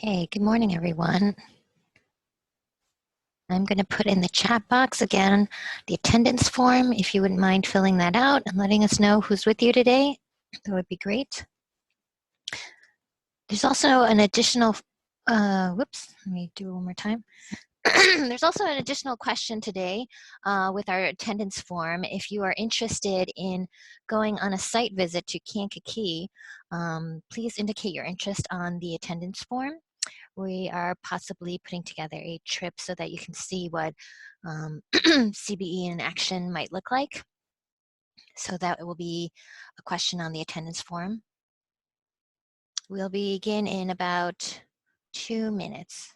Okay, good morning, everyone. I'm going to put in the chat box again the attendance form. If you wouldn't mind filling that out and letting us know who's with you today, that would be great. There's also an additional, whoops, let me do it one more time. There's also an additional question today with our attendance form. If you are interested in going on a site visit to Kankakee, please indicate your interest on the attendance form. We are possibly putting together a trip so that you can see what CBE in action might look like. So that will be a question on the attendance form. We'll begin in about 2 minutes.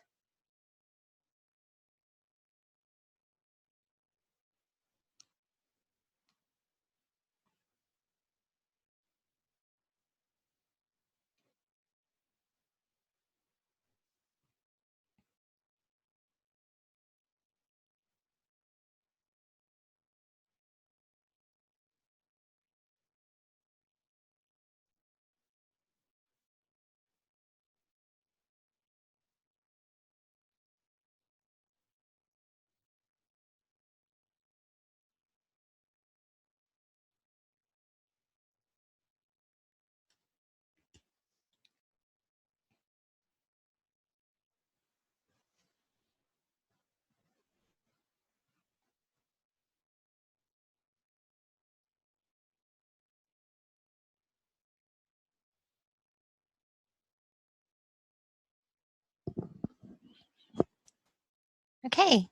Okay,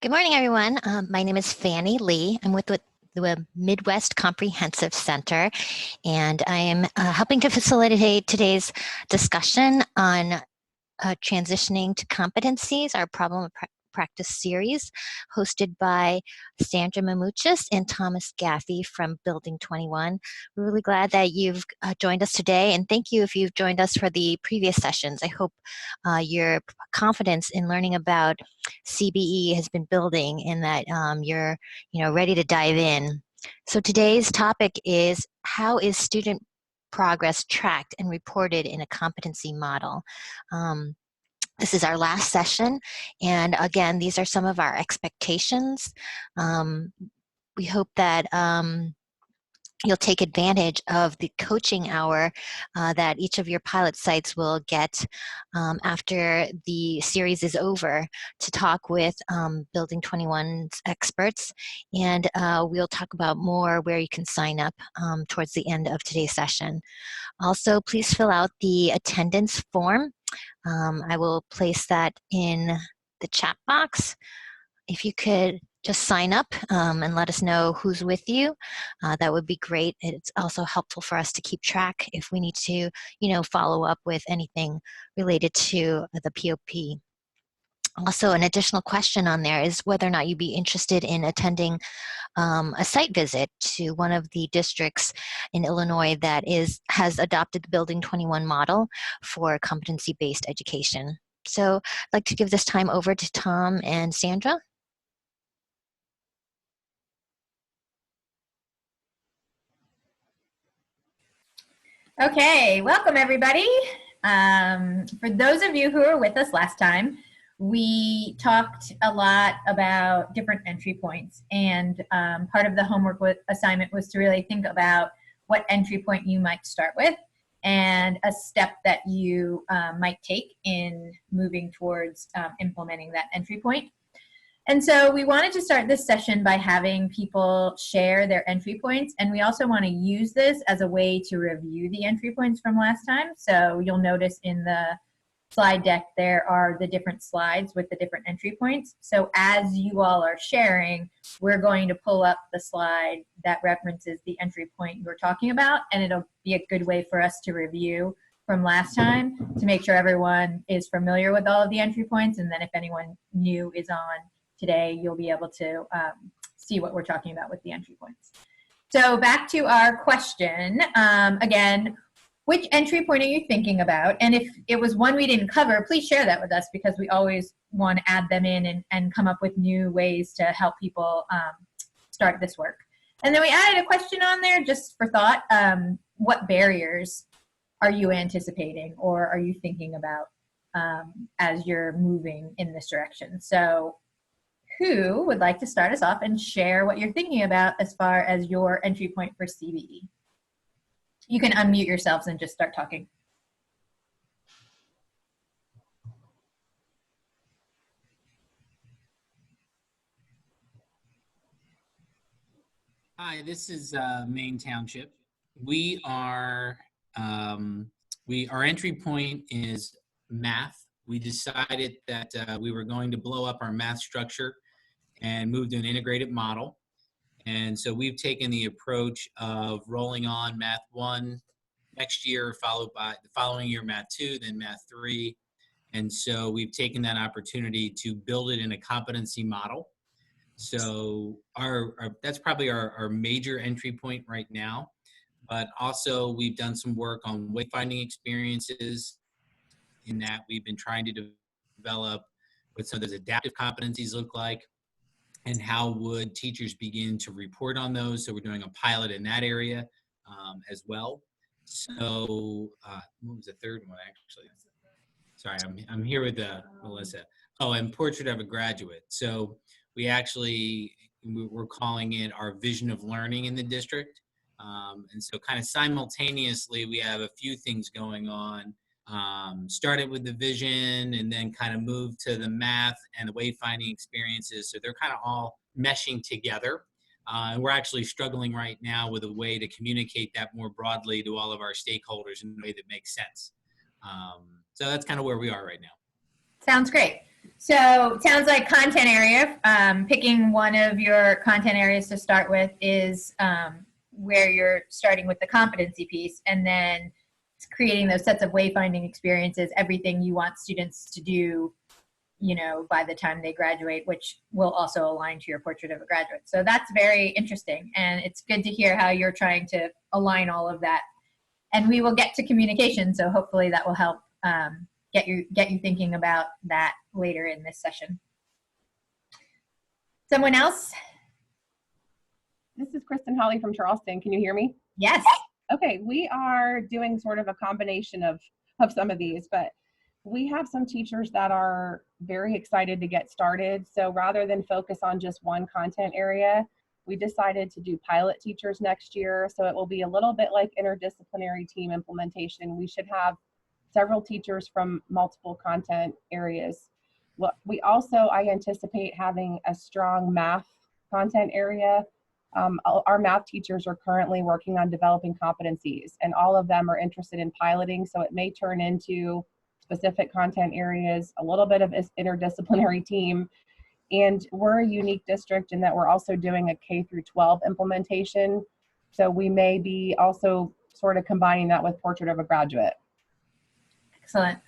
good morning, everyone. My name is Fannie Lee. I'm with the Midwest Comprehensive Center, and I am helping to facilitate today's discussion on transitioning to competencies, our problem of practice series, hosted by Sandra Mamuchis and Thomas Gaffey from Building 21. We're really glad that you've joined us today, and thank you if you've joined us for the previous sessions. I hope your confidence in learning about CBE has been building and that you're ready to dive in. So today's topic is, how is student progress tracked and reported in a competency model? This is our last session, and again, these are some of our expectations. We hope that you'll take advantage of the coaching hour that each of your pilot sites will get after the series is over, to talk with Building 21's experts, and we'll talk about more where you can sign up towards the end of today's session. Also, please fill out the attendance form. I will place that in the chat box. If you could just sign up and let us know who's with you, that would be great. It's also helpful for us to keep track if we need to, follow up with anything related to the POP. Also, an additional question on there is whether or not you'd be interested in attending a site visit to one of the districts in Illinois that has adopted the Building 21 model for competency-based education. So I'd like to give this time over to Tom and Sandra. Okay, welcome everybody. For those of you who were with us last time, we talked a lot about different entry points, and part of the homework assignment was to really think about what entry point you might start with and a step that you might take in moving towards implementing that entry point. And so we wanted to start this session by having people share their entry points, and we also want to use this as a way to review the entry points from last time. So you'll notice in the slide deck there are the different slides with the different entry points. So as you all are sharing, we're going to pull up the slide that references the entry point you were talking about, and it'll be a good way for us to review from last time to make sure everyone is familiar with all of the entry points, and then if anyone new is on today, you'll be able to see what we're talking about with the entry points. So back to our question. Again, which entry point are you thinking about? And if it was one we didn't cover, please share that with us, because we always want to add them in and come up with new ways to help people start this work. And then we added a question on there just for thought. What barriers are you anticipating or are you thinking about as you're moving in this direction. So who would like to start us off and share what you're thinking about as far as your entry point for CBE? You can unmute yourselves and just start talking. Hi, this is Maine Township. Our entry point is math. We decided that we were going to blow up our math structure and move to an integrated model. And so we've taken the approach of rolling on Math 1 next year, followed by the following year Math 2, then Math 3. And so we've taken that opportunity to build it in a competency model. So that's probably our major entry point right now. But also we've done some work on wayfinding experiences, in that we've been trying to develop what some of those adaptive competencies look like and how would teachers begin to report on those. So we're doing a pilot in that area as well. So what was the third one actually? Sorry, I'm here with Melissa. Oh, and Portrait of a Graduate. So we're calling it our vision of learning in the district. And so kind of simultaneously, we have a few things going on. Started with the vision and then kind of moved to the math and the wayfinding experiences. So they're kind of all meshing together. And we're actually struggling right now with a way to communicate that more broadly to all of our stakeholders in a way that makes sense. So that's kind of where we are right now. Sounds great. So it sounds like content area. Picking one of your content areas to start with is where you're starting with the competency piece, and then creating those sets of wayfinding experiences, everything you want students to do, you know, by the time they graduate, which will also align to your Portrait of a Graduate. So that's very interesting, and it's good to hear how you're trying to align all of that. And we will get to communication, so hopefully that will help get you thinking about that later in this session. Someone else? This is Kristen Holly from Charleston. Can you hear me? Yes. Okay, we are doing sort of a combination of some of these, but we have some teachers that are very excited to get started. So rather than focus on just one content area, we decided to do pilot teachers next year. So it will be a little bit like interdisciplinary team implementation. We should have several teachers from multiple content areas. I anticipate having a strong math content area. Our math teachers are currently working on developing competencies, and all of them are interested in piloting. So it may turn into specific content areas, a little bit of this interdisciplinary team. And we're a unique district in that we're also doing a K through 12 implementation. So we may be also sort of combining that with Portrait of a Graduate. Excellent.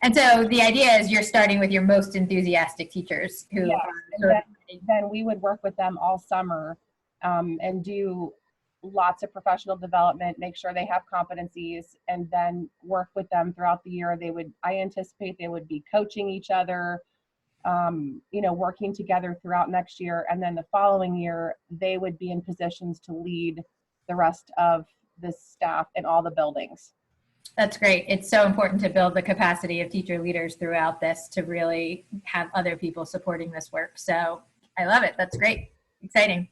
And so the idea is you're starting with your most enthusiastic teachers who then we would work with them all summer and do lots of professional development, make sure they have competencies, and then work with them throughout the year. I anticipate they would be coaching each other, working together throughout next year. And then the following year, they would be in positions to lead the rest of the staff in all the buildings. That's great. It's so important to build the capacity of teacher leaders throughout this to really have other people supporting this work. So I love it. That's great. Exciting.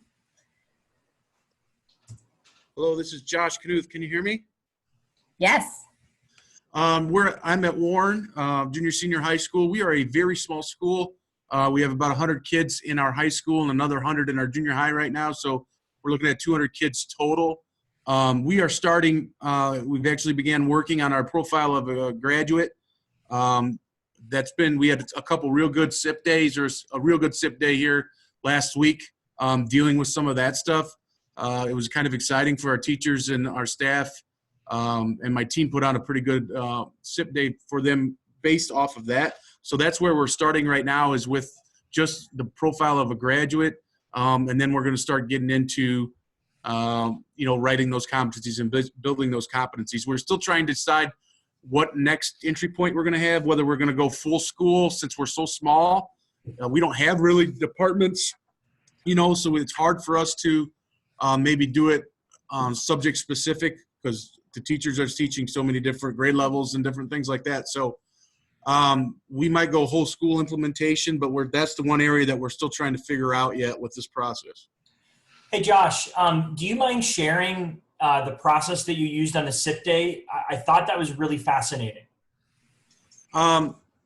Hello, this is Josh Knuth. Can you hear me? Yes. I'm at Warren Junior Senior High School. We are a very small school. We have about 100 kids in our high school and another 100 in our junior high right now. So we're looking at 200 kids total. We are starting, we've actually began working on our profile of a graduate. We had a couple real good SIP days, or a real good SIP day here last week, dealing with some of that stuff. It was kind of exciting for our teachers and our staff. And my team put on a pretty good SIP day for them based off of that. So that's where we're starting right now, is with just the profile of a graduate. And then we're going to start getting into writing those competencies and building those competencies. We're still trying to decide what next entry point we're going to have, whether we're going to go full school since we're so small. We don't have really departments, so it's hard for us to maybe do it subject specific, because the teachers are teaching so many different grade levels and different things like that. So We might go whole school implementation, but that's the one area that we're still trying to figure out yet with this process. Hey, Josh, do you mind sharing the process that you used on the SIP day? I thought that was really fascinating.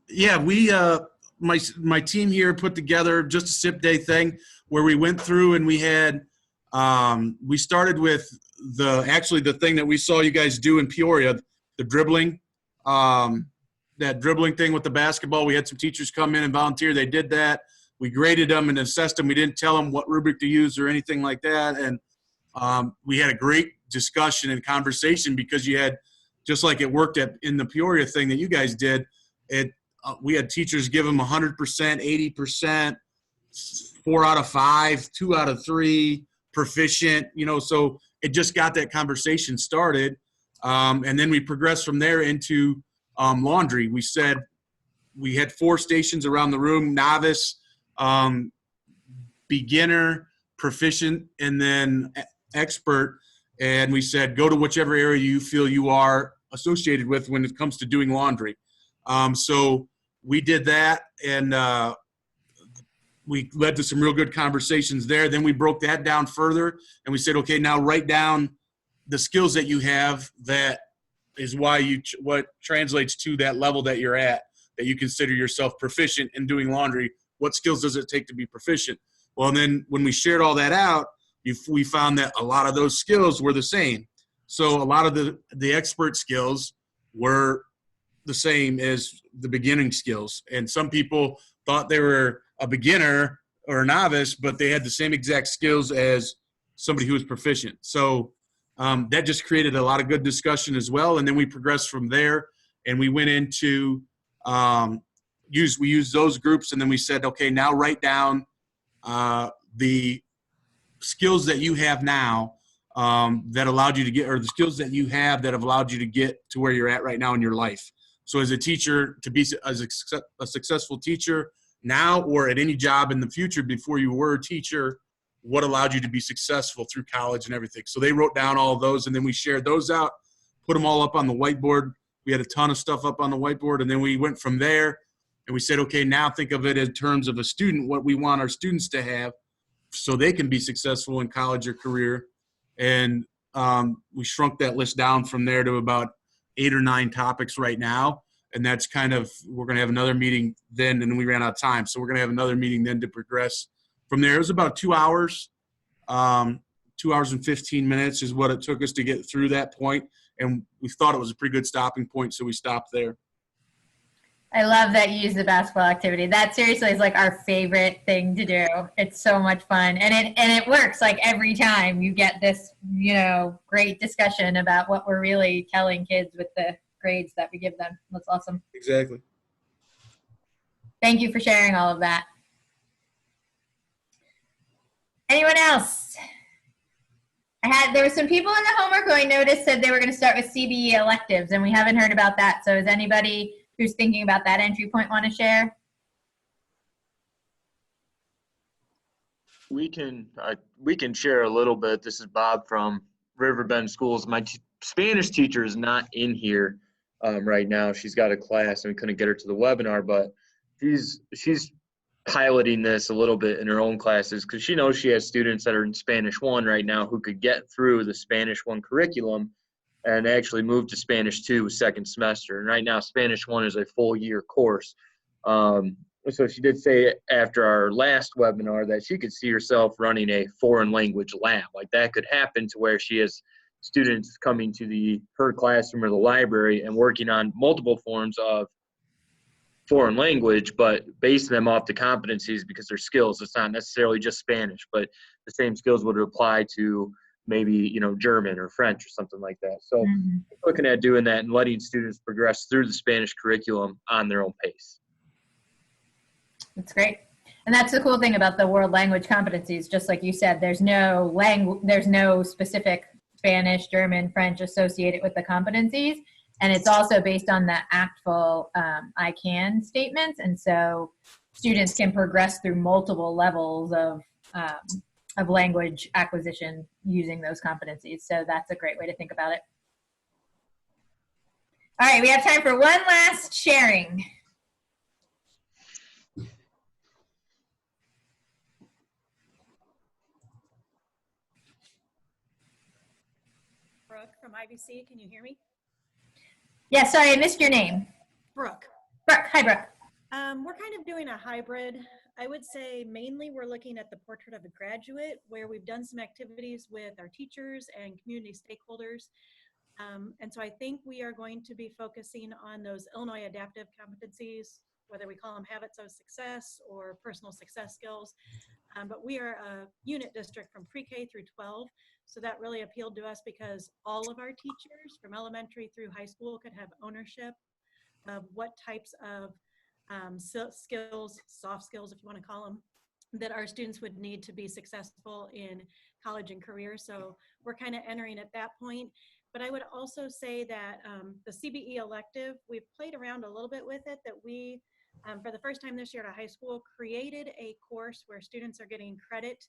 Yeah, my team here put together just a SIP day thing where we went through and we had, we started with the thing that we saw you guys do in Peoria, the dribbling, that dribbling thing with the basketball. We had some teachers come in and volunteer. They did that. We graded them and assessed them. We didn't tell them what rubric to use or anything like that. And we had a great discussion and conversation because you had, just like it worked in the Peoria thing that you guys did, we had teachers give them 100%, 80%, 4 out of 5, 2 out of 3, proficient, so it just got that conversation started. And then we progressed from there into laundry. We said we had 4 stations around the room: novice, beginner, proficient, and then expert. And we said, go to whichever area you feel you are associated with when it comes to doing laundry. So we did that, and we led to some real good conversations there. Then we broke that down further, and we said, okay, now write down the skills that you have. That is what translates to that level that you're at, that you consider yourself proficient in doing laundry. What skills does it take to be proficient? Well, and then when we shared all that out, we found that a lot of those skills were the same. So a lot of the expert skills were the same as the beginning skills. And some people thought they were a beginner or a novice, but they had the same exact skills as somebody who was proficient. So that just created a lot of good discussion as well. And then we progressed from there, and we went into we used those groups, and then we said, okay, now write down the skills that you have now that allowed you to get, or the skills that you have that have allowed you to get to where you're at right now in your life. So as a teacher, to be a successful teacher now or at any job in the future before you were a teacher, what allowed you to be successful through college and everything. So they wrote down all of those, and then we shared those out, put them all up on the whiteboard. We had a ton of stuff up on the whiteboard, and then we went from there, and we said, okay, now think of it in terms of a student, what we want our students to have so they can be successful in college or career. And we shrunk that list down from there to about 8 or 9 topics right now. And that's we're going to have another meeting then, and we ran out of time. So we're going to have another meeting then to progress from there. It was about 2 hours, 2 hours and 15 minutes is what it took us to get through that point. And we thought it was a pretty good stopping point, so we stopped there. I love that you use the basketball activity. That seriously is like our favorite thing to do. It's so much fun. And it works like every time you get this, great discussion about what we're really telling kids with the grades that we give them. That's awesome. Exactly. Thank you for sharing all of that. Anyone else? There were some people in the homework who I noticed said they were going to start with CBE electives, and we haven't heard about that. So is anybody who's thinking about that entry point want to share? We can share a little bit. This is Bob from Riverbend Schools. My Spanish teacher is not in here right now. She's got a class, and we couldn't get her to the webinar, but she's piloting this a little bit in her own classes because she knows she has students that are in Spanish 1 right now who could get through the Spanish 1 curriculum and actually move to Spanish 2 second semester. And right now, Spanish 1 is a full year course. So she did say after our last webinar that she could see herself running a foreign language lab. Like that could happen to where she has students coming to her classroom or the library and working on multiple forms of foreign language, but basing them off the competencies because they're skills. It's not necessarily just Spanish, but the same skills would apply to maybe, German or French or something like that. So looking at doing that and letting students progress through the Spanish curriculum on their own pace. That's great. And that's the cool thing about the world language competencies. Just like you said, there's no specific Spanish, German, French associated with the competencies. And it's also based on the ACTFL I can statements. And so students can progress through multiple levels of language acquisition using those competencies. So that's a great way to think about it. All right, we have time for one last sharing. from IBC. Can you hear me? Yeah, sorry, I missed your name. Brooke. Brooke, hi Brooke. We're kind of doing a hybrid. I would say mainly we're looking at the portrait of a graduate, where we've done some activities with our teachers and community stakeholders. And so I think we are going to be focusing on those Illinois adaptive competencies, whether we call them habits of success or personal success skills. But we are a unit district from pre-K through 12. So that really appealed to us because all of our teachers from elementary through high school could have ownership of what types of skills, soft skills, if you want to call them, that our students would need to be successful in college and career. So we're kind of entering at that point. But I would also say that the CBE elective, we've played around a little bit with it, that we, for the first time this year at a high school, created a course where students are getting credit.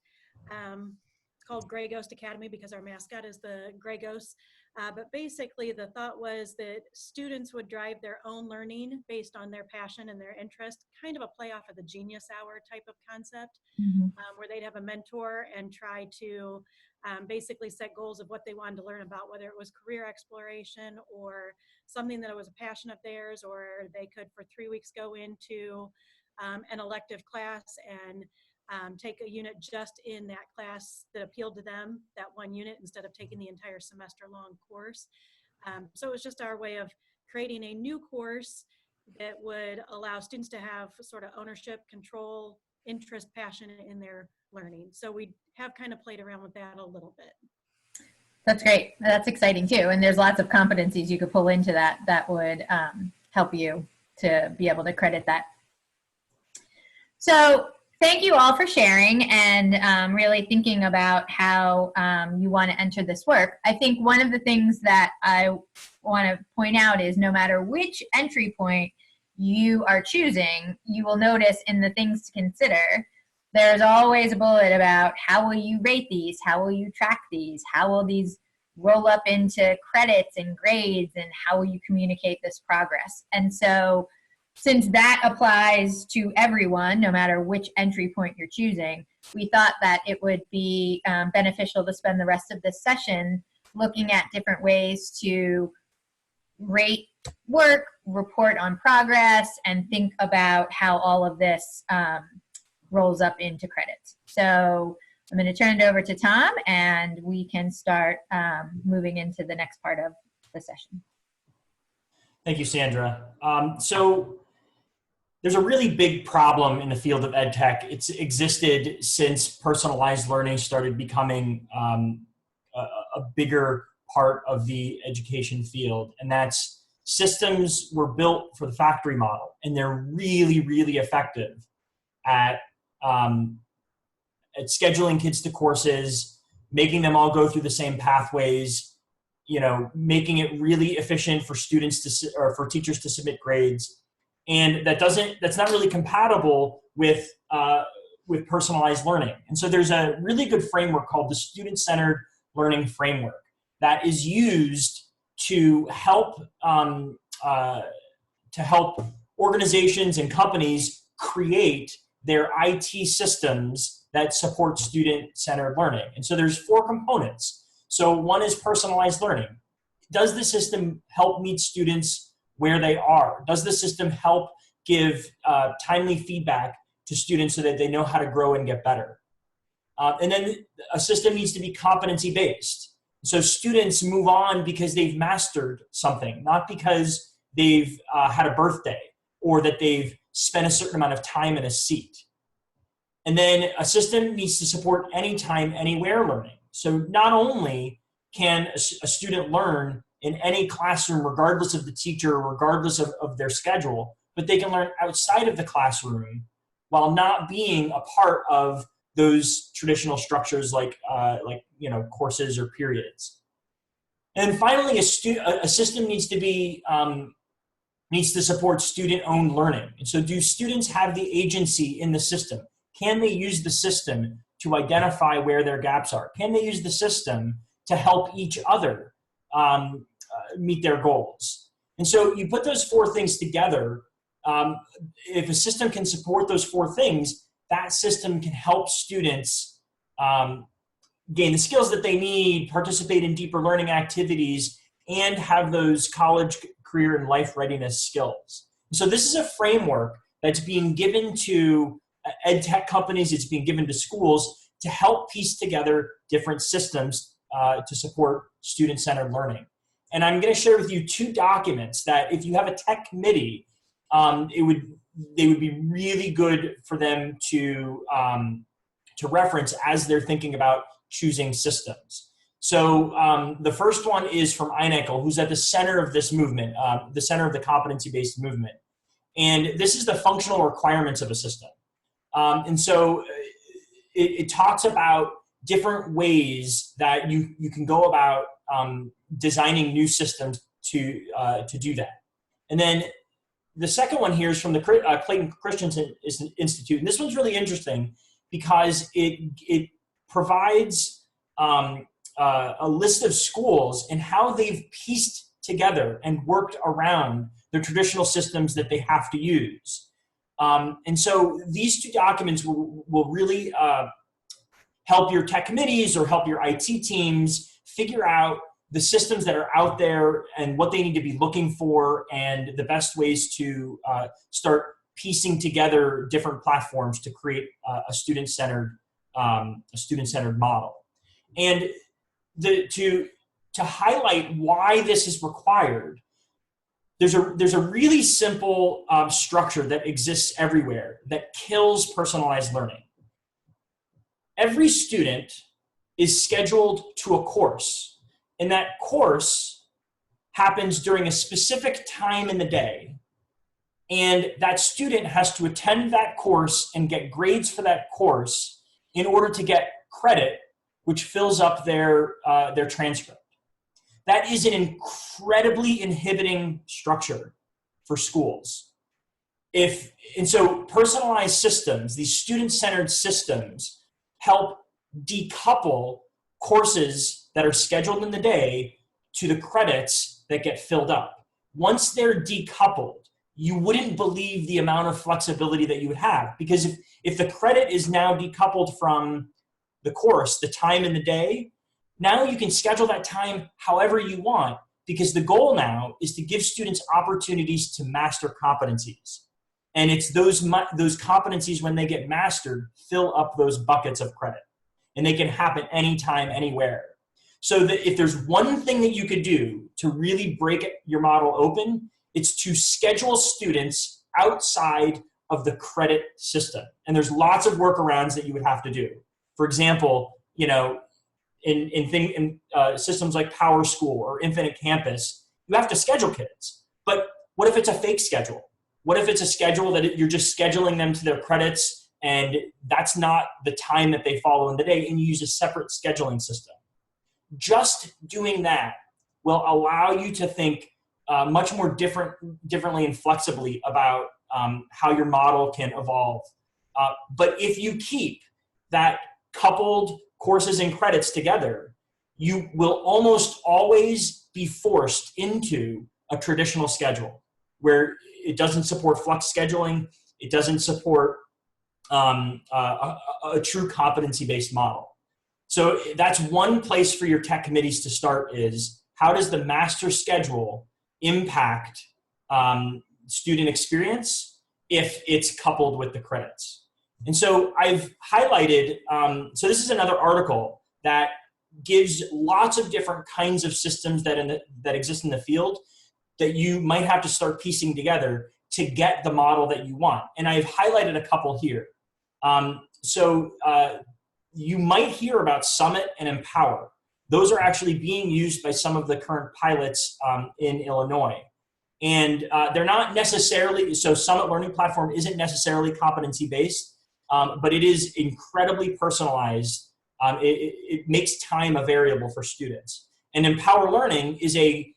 It's called Gray Ghost Academy because our mascot is the Gray Ghost. But basically the thought was that students would drive their own learning based on their passion and their interest, kind of a play off of the Genius Hour type of concept, where they'd have a mentor and try to basically set goals of what they wanted to learn about, whether it was career exploration or something that was a passion of theirs, or they could for 3 weeks go into an elective class and take a unit just in that class that appealed to them, that one unit, instead of taking the entire semester long course. So it was just our way of creating a new course that would allow students to have sort of ownership, control, interest, passion in their learning. So we have kind of played around with that a little bit. That's great. That's exciting too. And there's lots of competencies you could pull into that that would help you to be able to credit that. So thank you all for sharing and really thinking about how you want to enter this work. I think one of the things that I want to point out is no matter which entry point you are choosing, you will notice in the things to consider, there's always a bullet about how will you rate these, how will you track these, how will these roll up into credits and grades, and how will you communicate this progress. And so since that applies to everyone, no matter which entry point you're choosing, we thought that it would be beneficial to spend the rest of this session looking at different ways to rate work, report on progress, and think about how all of this rolls up into credits. So I'm going to turn it over to Tom, and we can start moving into the next part of the session. Thank you, Sandra. So there's a really big problem in the field of ed tech. It's existed since personalized learning started becoming a bigger part of the education field, and that's systems were built for the factory model, and they're really, really effective at scheduling kids to courses, making them all go through the same pathways, making it really efficient for students or for teachers to submit grades. And that's not really compatible with personalized learning. And so there's a really good framework called the Student-Centered Learning Framework that is used to help organizations and companies create their IT systems that support student-centered learning. And so there's 4 components. So one is personalized learning. Does the system help meet students where they are? Does the system help give timely feedback to students so that they know how to grow and get better? And then a system needs to be competency-based. So students move on because they've mastered something, not because they've had a birthday or that they've spent a certain amount of time in a seat. And then a system needs to support anytime, anywhere learning. So not only can a student learn in any classroom, regardless of the teacher, regardless of their schedule, but they can learn outside of the classroom while not being a part of those traditional structures like courses or periods. And finally, a system needs to support student-owned learning. And so do students have the agency in the system? Can they use the system to identify where their gaps are? Can they use the system to help each other meet their goals? And so you put those 4 things together. If a system can support those 4 things, that system can help students gain the skills that they need, participate in deeper learning activities, and have those college, career, and life readiness skills. So this is a framework that's being given to ed tech companies, it's being given to schools to help piece together different systems to support student-centered learning. And I'm going to share with you 2 documents that if you have a tech committee, they would be really good for them to reference as they're thinking about choosing systems. So the first one is from Einenkel, who's at the center of this movement, the center of the competency-based movement. And this is the functional requirements of a system. And so it talks about different ways that you can go about designing new systems to do that. And then the second one here is from the Clayton Christensen Institute. And this one's really interesting because it provides a list of schools and how they've pieced together and worked around the traditional systems that they have to use. And so these 2 documents will really help your tech committees or help your IT teams figure out the systems that are out there and what they need to be looking for and the best ways to start piecing together different platforms to create a student-centered model. And to highlight why this is required, there's a really simple structure that exists everywhere that kills personalized learning. Every student is scheduled to a course, and that course happens during a specific time in the day. And that student has to attend that course and get grades for that course in order to get credit, which fills up their transcript. That is an incredibly inhibiting structure for schools. And so personalized systems, these student-centered systems, help decouple courses that are scheduled in the day to the credits that get filled up. Once they're decoupled, you wouldn't believe the amount of flexibility that you would have, because if the credit is now decoupled from the course, the time in the day, now you can schedule that time however you want, because the goal now is to give students opportunities to master competencies. And it's those competencies, when they get mastered, fill up those buckets of credit. And they can happen anytime, anywhere. So that if there's one thing that you could do to really break your model open, it's to schedule students outside of the credit system. And there's lots of workarounds that you would have to do. For example, in systems like PowerSchool or Infinite Campus, you have to schedule kids. But what if it's a fake schedule? What if it's a schedule that you're just scheduling them to their credits and that's not the time that they follow in the day, and you use a separate scheduling system? Just doing that will allow you to think much more differently and flexibly about how your model can evolve. But if you keep that coupled courses and credits together, you will almost always be forced into a traditional schedule where it doesn't support flex scheduling, it doesn't support a true competency-based model. So that's one place for your tech committees to start, is how does the master schedule impact student experience if it's coupled with the credits? And so I've highlighted, so this is another article that gives lots of different kinds of systems that exist in the field that you might have to start piecing together to get the model that you want. And I've highlighted a couple here. You might hear about Summit and Empower. Those are actually being used by some of the current pilots in Illinois. And they're not necessarily, so Summit Learning Platform isn't necessarily competency-based, but it is incredibly personalized. It makes time a variable for students. And Empower Learning is a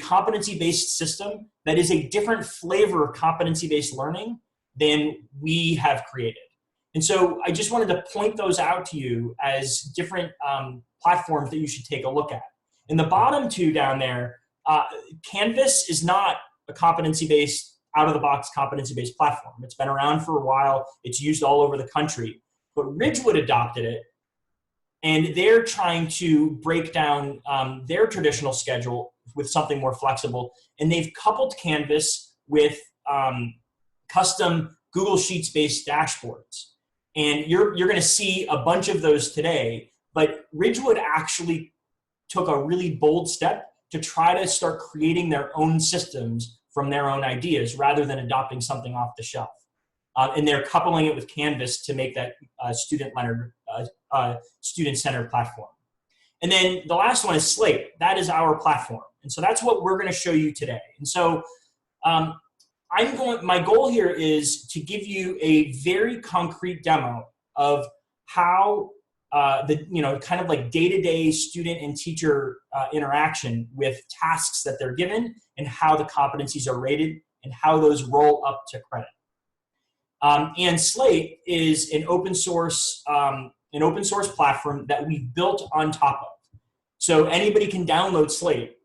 competency-based system that is a different flavor of competency-based learning than we have created. And so I just wanted to point those out to you as different platforms that you should take a look at. In the bottom 2 down there, Canvas is not a competency-based, out-of-the-box competency-based platform. It's been around for a while. It's used all over the country. But Ridgewood adopted it and they're trying to break down their traditional schedule with something more flexible. And they've coupled Canvas with custom Google Sheets-based dashboards. And you're going to see a bunch of those today. But Ridgewood actually took a really bold step to try to start creating their own systems from their own ideas rather than adopting something off the shelf. And they're coupling it with Canvas to make that student-centered platform. And then the last one is Slate. That is our platform. And so that's what we're going to show you today. And so my goal here is to give you a very concrete demo of how kind of like day-to-day student and teacher interaction with tasks that they're given, and how the competencies are rated, and how those roll up to credit. And Slate is an open source platform that we've built on top of. So anybody can download Slate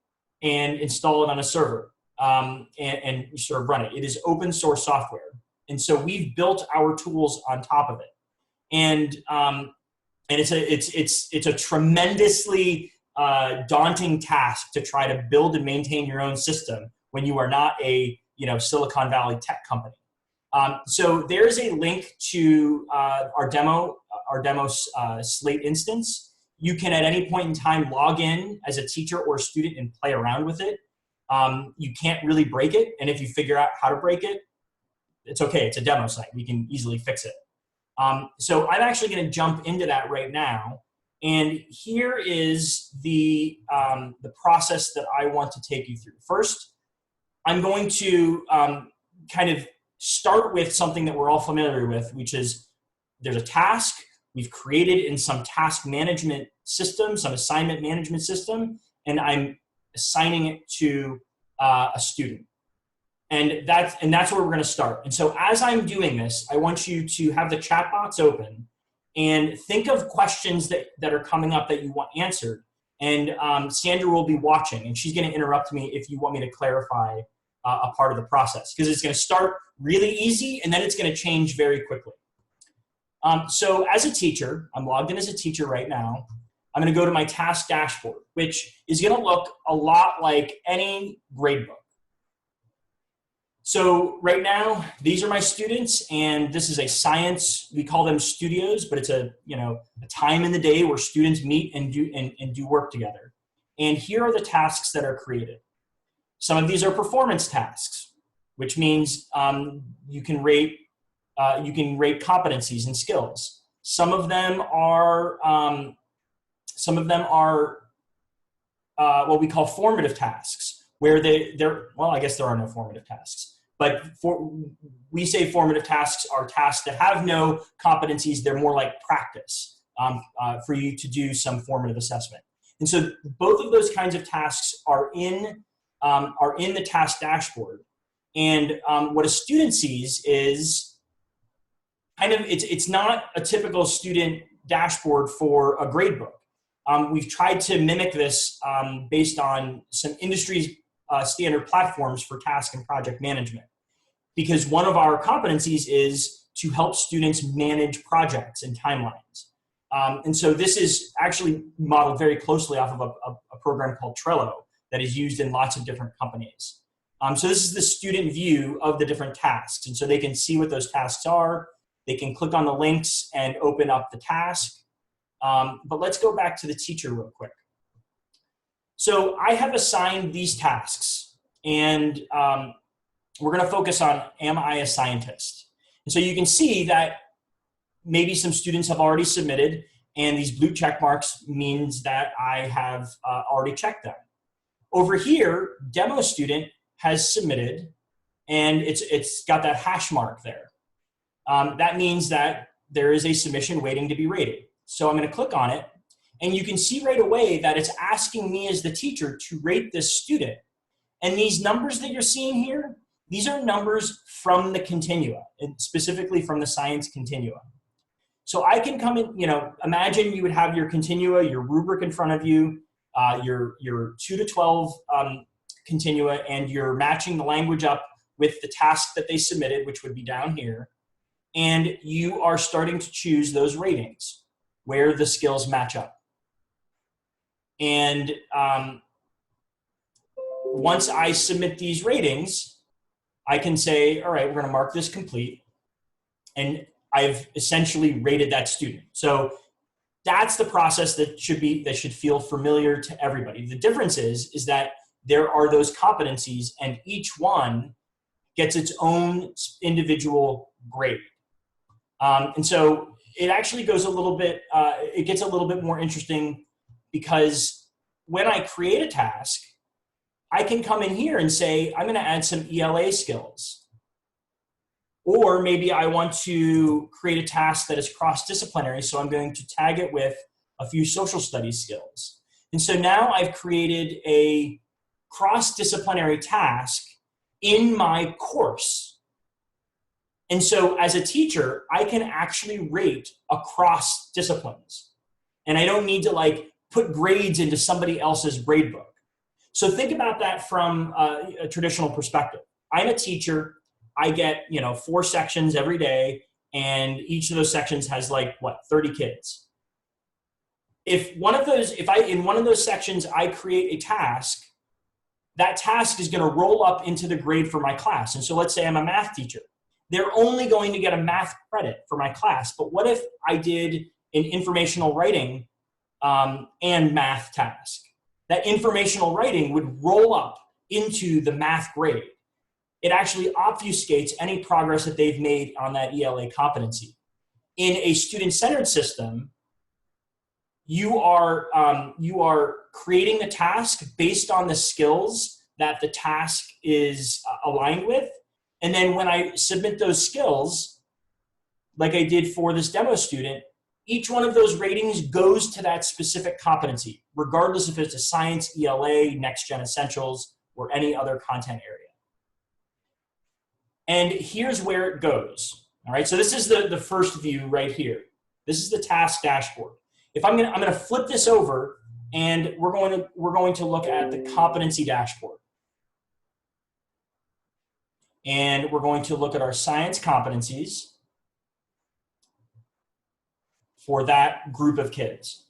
and install it on a server and sort of run it. It is open source software, and so we've built our tools on top of it. And it's a tremendously daunting task to try to build and maintain your own system when you are not a Silicon Valley tech company. So there's a link to our demo Slate instance. You can at any point in time log in as a teacher or a student and play around with it. You can't really break it, and if you figure out how to break it, it's okay. It's a demo site. We can easily fix it. So I'm actually going to jump into that right now, and here is the process that I want to take you through. First, I'm going to kind of start with something that we're all familiar with, which is there's a task we've created in some task management system, some assignment management system, and I'm assigning it to a student. And that's where we're going to start. And so as I'm doing this, I want you to have the chat box open and think of questions that are coming up that you want answered. And Sandra will be watching, and she's going to interrupt me if you want me to clarify a part of the process, because it's going to start really easy and then it's going to change very quickly. So as a teacher, I'm logged in as a teacher right now. I'm going to go to my task dashboard, which is going to look a lot like any gradebook. So right now, these are my students, and this is a science, we call them studios, but it's a time in the day where students meet and do work together. And here are the tasks that are created. Some of these are performance tasks, which means you can rate competencies and skills. Some of them are what we call formative tasks, where I guess there are no formative tasks, but we say formative tasks are tasks that have no competencies. They're more like practice for you to do some formative assessment. And so both of those kinds of tasks are in the task dashboard. And what a student sees is kind of, it's not a typical student dashboard for a gradebook. We've tried to mimic this based on some industry standard platforms for task and project management, because one of our competencies is to help students manage projects and timelines. And so this is actually modeled very closely off of a program called Trello that is used in lots of different companies. So this is the student view of the different tasks. And so they can see what those tasks are. They can click on the links and open up the task. But let's go back to the teacher real quick. So I have assigned these tasks, and we're going to focus on, am I a scientist? And so you can see that maybe some students have already submitted, and these blue check marks means that I have already checked them. Over here, demo student has submitted, and it's got that hash mark there. That means that there is a submission waiting to be rated. So I'm going to click on it, and you can see right away that it's asking me as the teacher to rate this student. And these numbers that you're seeing here, these are numbers from the continua, and specifically from the science continua. So I can come in, imagine you would have your continua, your rubric in front of you, your 2 to 12 continua, and you're matching the language up with the task that they submitted, which would be down here. And you are starting to choose those ratings. where the skills match up. And once I submit these ratings, I can say, all right, we're going to mark this complete. And I've essentially rated that student. So that's the process that should feel familiar to everybody. The difference is that there are those competencies, and each one gets its own individual grade. And so it actually goes a little bit, it gets a little bit more interesting, because when I create a task, I can come in here and say, I'm going to add some ELA skills. Or maybe I want to create a task that is cross-disciplinary, so I'm going to tag it with a few social studies skills. And so now I've created a cross-disciplinary task in my course. And so as a teacher, I can actually rate across disciplines. And I don't need to like put grades into somebody else's grade book. So think about that from a traditional perspective. I'm a teacher. I get, 4 sections every day, and each of those sections has 30 kids. In one of those sections, I create a task, that task is going to roll up into the grade for my class. And so let's say I'm a math teacher. They're only going to get a math credit for my class. But what if I did an informational writing and math task? That informational writing would roll up into the math grade. It actually obfuscates any progress that they've made on that ELA competency. In a student-centered system, you are creating the task based on the skills that the task is aligned with. And then when I submit those skills, like I did for this demo student, each one of those ratings goes to that specific competency, regardless if it's a science, ELA, Next Gen Essentials, or any other content area. And here's where it goes. All right, so this is the first view right here. This is the task dashboard. I'm gonna flip this over, and we're going to look at the competency dashboard. And we're going to look at our science competencies for that group of kids.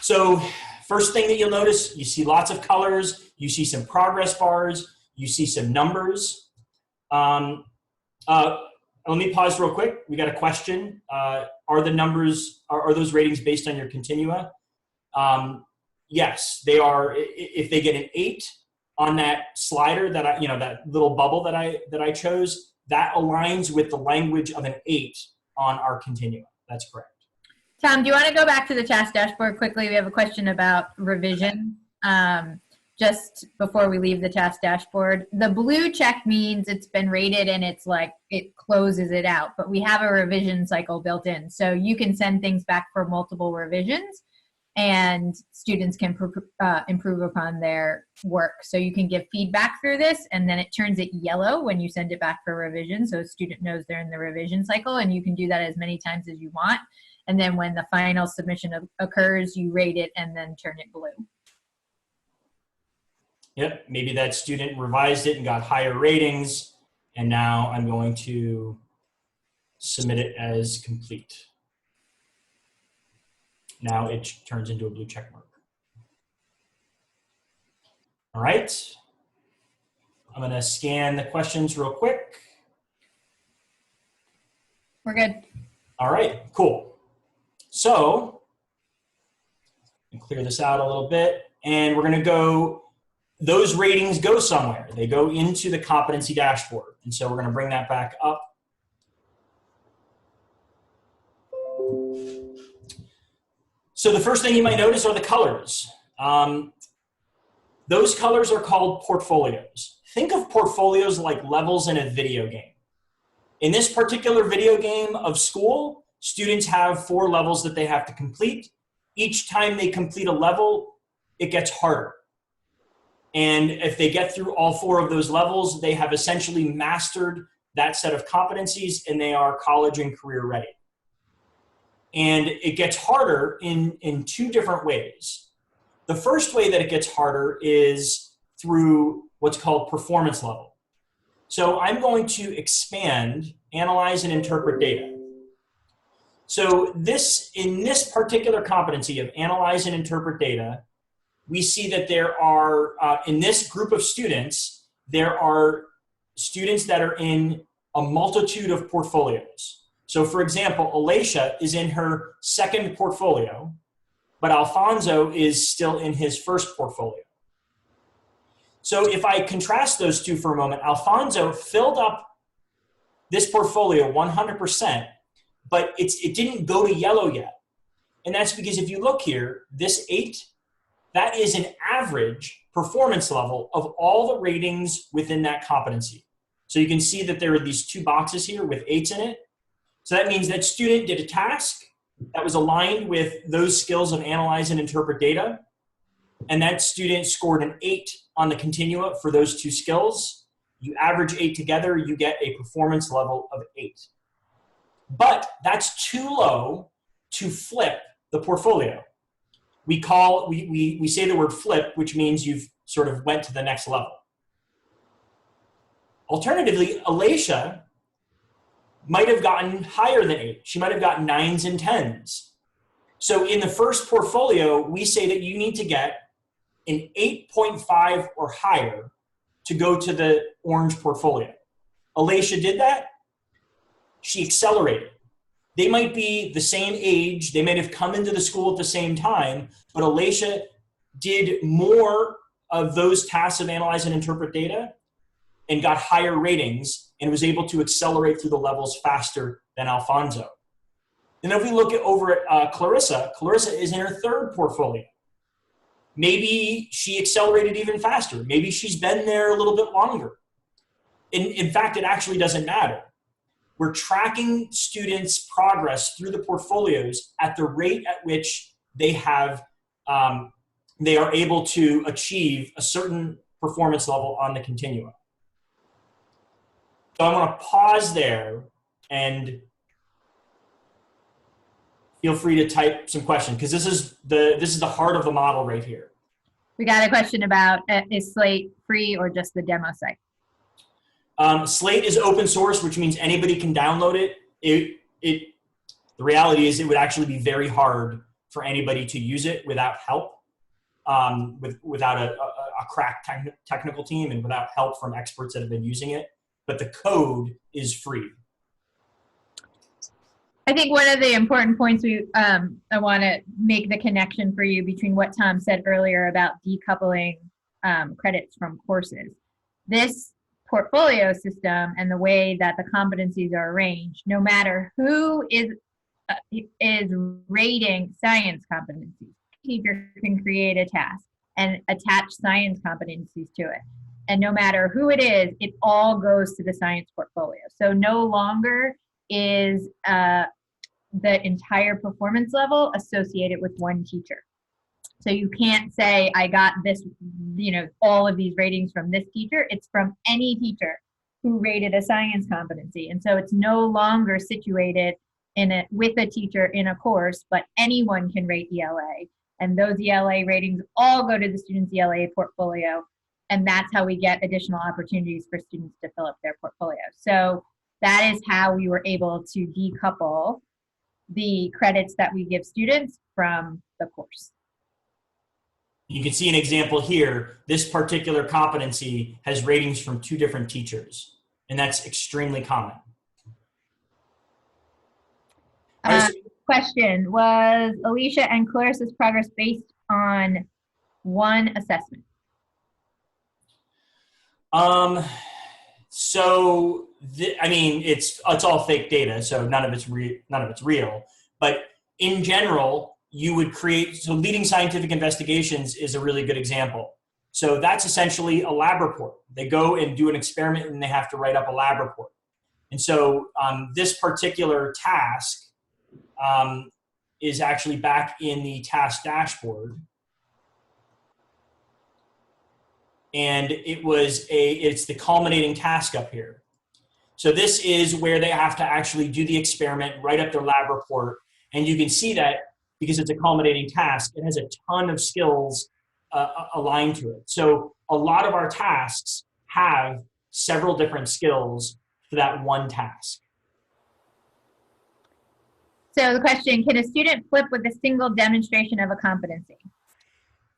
So first thing that you'll notice, you see lots of colors, you see some progress bars, you see some numbers. Let me pause real quick. We got a question. Are the numbers, are those ratings based on your continua? Yes, they are. If they get an 8 on that slider that that little bubble that I chose, that aligns with the language of an 8 on our continua. That's correct. Tom, do you want to go back to the task dashboard quickly? We have a question about revision. Just before we leave the task dashboard, the blue check means it's been rated and it's it closes it out, but we have a revision cycle built in. So you can send things back for multiple revisions and students can improve upon their work. So you can give feedback through this, and then it turns it yellow when you send it back for revision. So a student knows they're in the revision cycle, and you can do that as many times as you want. And then when the final submission occurs, you rate it and then turn it blue. Yep, maybe that student revised it and got higher ratings, and now I'm going to submit it as complete. Now it turns into a blue check mark. All right, I'm gonna scan the questions real quick. We're good. All right, cool. So, clear this out a little bit, and we're gonna go, those ratings go somewhere. They go into the competency dashboard. And so we're gonna bring that back up. So the first thing you might notice are the colors. Those colors are called portfolios. Think of portfolios like levels in a video game. In this particular video game of school, students have 4 levels that they have to complete. Each time they complete a level, it gets harder. And if they get through all 4 of those levels, they have essentially mastered that set of competencies and they are college and career ready. And it gets harder in 2 different ways. The first way that it gets harder is through what's called performance level. So I'm going to expand, analyze, and interpret data. So in this particular competency of analyze and interpret data, we see that there are, in this group of students, there are students that are in a multitude of portfolios. So for example, Alacia is in her second portfolio, but Alfonso is still in his first portfolio. So if I contrast those two for a moment, Alfonso filled up this portfolio 100%, but it didn't go to yellow yet. And that's because if you look here, this 8, that is an average performance level of all the ratings within that competency. So you can see that there are these 2 boxes here with 8s in it. So that means that student did a task that was aligned with those skills of analyze and interpret data. And that student scored an 8 on the continua for those 2 skills. You average 8 together, you get a performance level of 8. But that's too low to flip the portfolio. We say the word flip, which means you've sort of went to the next level. Alternatively, Alacia might have gotten higher than 8. She might have gotten 9s and 10s. So in the first portfolio, we say that you need to get an 8.5 or higher to go to the orange portfolio. Alacia did that. She accelerated. They might be the same age. They might have come into the school at the same time, but Alacia did more of those tasks of analyze and interpret data and got higher ratings and was able to accelerate through the levels faster than Alfonso. And if we look over at Clarissa is in her third portfolio. Maybe she accelerated even faster. Maybe she's been there a little bit longer. In fact, it actually doesn't matter. We're tracking students' progress through the portfolios at the rate at which they are able to achieve a certain performance level on the continuum. So I'm going to pause there and feel free to type some questions because this is the heart of the model right here. We got a question about is Slate free or just the demo site? Slate is open source, which means anybody can download it. The reality is it would actually be very hard for anybody to use it without help, without a crack technical team and without help from experts that have been using it. But the code is free. I think one of the important points I want to make the connection for you between what Tom said earlier about decoupling credits from courses. This portfolio system and the way that the competencies are arranged, no matter who is rating science competencies, teacher can create a task and attach science competencies to it. And no matter who it is, it all goes to the science portfolio. So no longer is the entire performance level associated with one teacher. So you can't say, I got this, all of these ratings from this teacher. It's from any teacher who rated a science competency. And so it's no longer situated with a teacher in a course, but anyone can rate ELA. And those ELA ratings all go to the student's ELA portfolio. And that's how we get additional opportunities for students to fill up their portfolio. So that is how we were able to decouple the credits that we give students from the course. You can see an example here. This particular competency has ratings from 2 different teachers, and that's extremely common. Question, was Alacia and Clarissa's progress based on one assessment? It's all fake data, so none of it's real. But in general, you would create, so leading scientific investigations is a really good example. So that's essentially a lab report. They go and do an experiment and they have to write up a lab report. And so this particular task is actually back in the task dashboard. And it's the culminating task up here. So this is where they have to actually do the experiment, write up their lab report. And you can see that because it's a culminating task, it has a ton of skills aligned to it. So a lot of our tasks have several different skills for that one task. So the question, can a student flip with a single demonstration of a competency?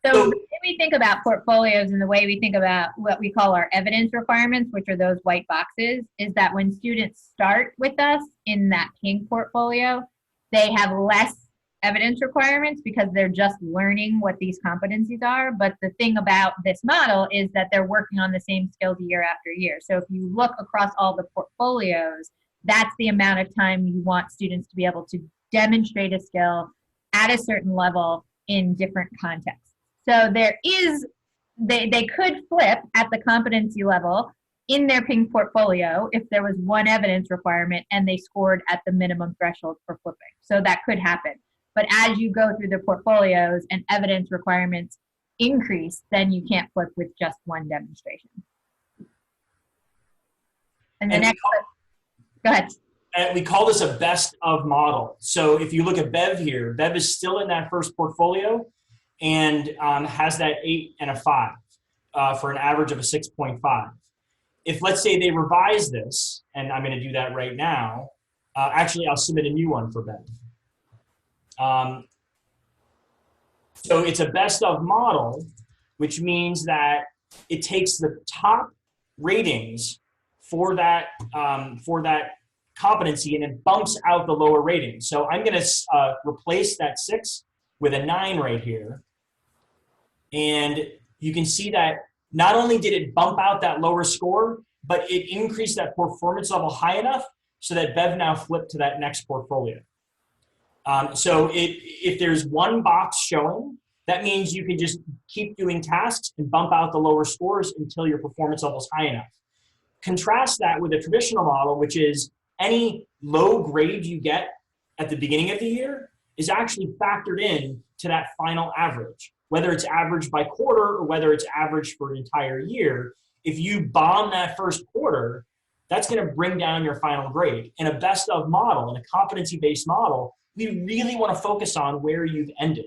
So the way we think about portfolios and the way we think about what we call our evidence requirements, which are those white boxes, is that when students start with us in that pink portfolio, they have less evidence requirements because they're just learning what these competencies are. But the thing about this model is that they're working on the same skills year after year. So if you look across all the portfolios, that's the amount of time you want students to be able to demonstrate a skill at a certain level in different contexts. So there is, they could flip at the competency level in their pink portfolio if there was one evidence requirement and they scored at the minimum threshold for flipping. So that could happen. But as you go through the portfolios and evidence requirements increase, then you can't flip with just one demonstration. And the next, go ahead. And we call this a best of model. So if you look at Bev here, Bev is still in that first portfolio and has that 8 and a 5 for an average of a 6.5. If let's say they revise this, and I'm going to do that right now, actually I'll submit a new one for Bev. So it's a best of model, which means that it takes the top ratings for that competency and it bumps out the lower ratings. So I'm going to replace that 6 with a 9 right here. And you can see that not only did it bump out that lower score, but it increased that performance level high enough so that Bev now flipped to that next portfolio. So if there's one box showing, that means you can just keep doing tasks and bump out the lower scores until your performance level is high enough. Contrast that with a traditional model, which is any low grade you get at the beginning of the year is actually factored in to that final average. Whether it's averaged by quarter or whether it's averaged for an entire year, if you bomb that first quarter, that's going to bring down your final grade. In a best of model, in a competency-based model, we really want to focus on where you've ended.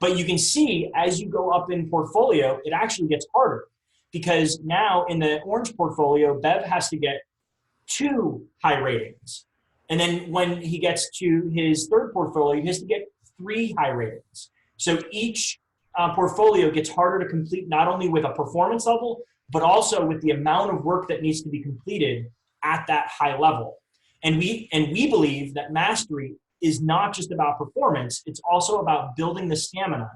But you can see as you go up in portfolio, it actually gets harder because now in the orange portfolio, Bev has to get 2 high ratings. And then when he gets to his third portfolio, he has to get 3 high ratings. So each portfolio gets harder to complete, not only with a performance level, but also with the amount of work that needs to be completed at that high level. And we believe that mastery is not just about performance, it's also about building the stamina